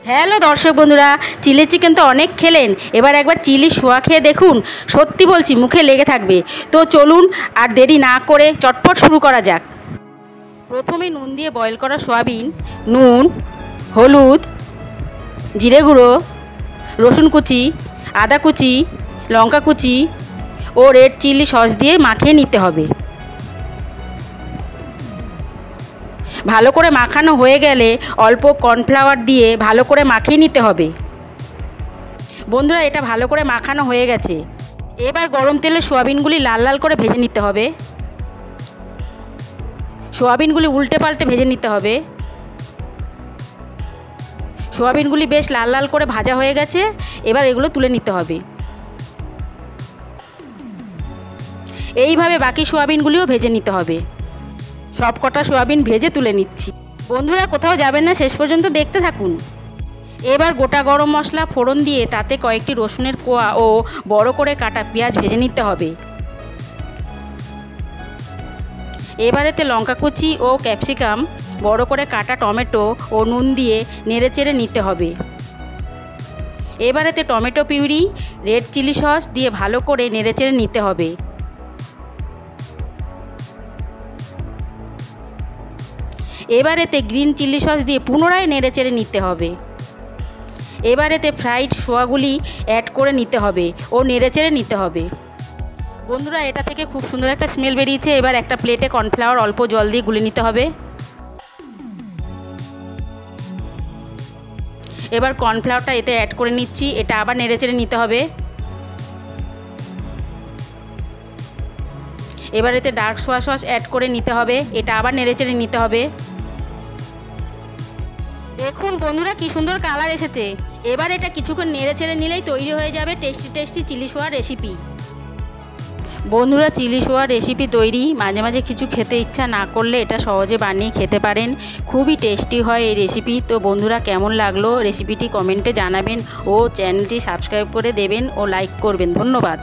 Hello দর্শক বন্ধুরা, chilli chicken তো অনেক খেলেন, এবার একবার চিলি সোয়া খেয়ে দেখুন। সত্যি বলছি, মুখে লেগে থাকবে। তো চলুন আর দেরি না করে চটপট শুরু করা যাক। প্রথমে নুন দিয়ে বয়েল করা সয়াবিন, নুন, হলুদ, জিরে গুঁড়ো, রসুন কুচি, আদা কুচি, লঙ্কা কুচি ও রেড চিলি সস দিয়ে মাখিয়ে নিতে হবে। ভালো করে মাখানো হয়ে গেলে অল্প কর্নফ্লাওয়ার দিয়ে ভালো করে মাখিয়ে নিতে হবে। বন্ধুরা, এটা ভালো করে মাখানো হয়ে গেছে। এবার গরম তেলে সোয়াবিনগুলি লাল লাল করে ভেজে নিতে হবে। সোয়াবিনগুলি উল্টে পাল্টে ভেজে নিতে হবে। সোয়াবিনগুলি বেশ লাল লাল করে ভাজা হয়ে গেছে, এবার এগুলো তুলে নিতে হবে। এইভাবে বাকি সোয়াবিনগুলিও ভেজে নিতে হবে। সব কটা সোয়াবিন ভেজে তুলে নিচ্ছি। বন্ধুরা, কোথাও যাবেন না, শেষ পর্যন্ত দেখতে থাকুন। এবার গোটা গরম মশলা ফোড়ন দিয়ে তাতে কয়েকটি রসুনের কোয়া ও বড় করে কাটা পেঁয়াজ ভেজে নিতে হবে। এবার এতে লঙ্কা কুচি ও ক্যাপসিকাম, বড় করে কাটা টমেটো ও নুন দিয়ে নেড়েচেড়ে নিতে হবে। এবার এতে tomato puree, red chilli sauce দিয়ে ভালো করে নেড়েচেড়ে নিতে হবে। এবার এতে গ্রিন চিলি সস দিয়ে পুনরায় নেড়েচেড়ে নিতে হবে। এবার এতে ফ্রাইড সোয়াগুলি অ্যাড করে নিতে হবে ও নেড়েচেড়ে নিতে হবে। বন্ধুরা, এটা থেকে খুব সুন্দর একটা স্মেল বেরিয়েছে। এবার একটা প্লেটে কর্নফ্লাওয়ার অল্প জল দিয়ে গুলে নিতে হবে। এবার কর্নফ্লাওয়ারটা এতে অ্যাড করে নিচ্ছি, এটা আবার নেড়েচেড়ে নিতে হবে। এবার এতে ডার্ক সোয়া সস অ্যাড করে নিতে হবে, এটা আবার নেড়েচেড়ে নিতে হবে। দেখুন বন্ধুরা, কি সুন্দর কালার এসেছে। এবার এটা কিছুক্ষণ নেড়েচেড়ে নিলেই তৈরি হয়ে যাবে tasty tasty chilli soya recipe. বন্ধুরা, চিলি সোয়া রেসিপি তৈরি। মাঝে মাঝে কিছু খেতে ইচ্ছা না করলে এটা সহজে বানিয়ে খেতে পারেন। খুবই টেস্টি হয় এই রেসিপি। তো বন্ধুরা, কেমন লাগলো রেসিপিটি কমেন্টে জানাবেন ও চ্যানেলটি সাবস্ক্রাইব করে দেবেন ও লাইক করবেন। ধন্যবাদ।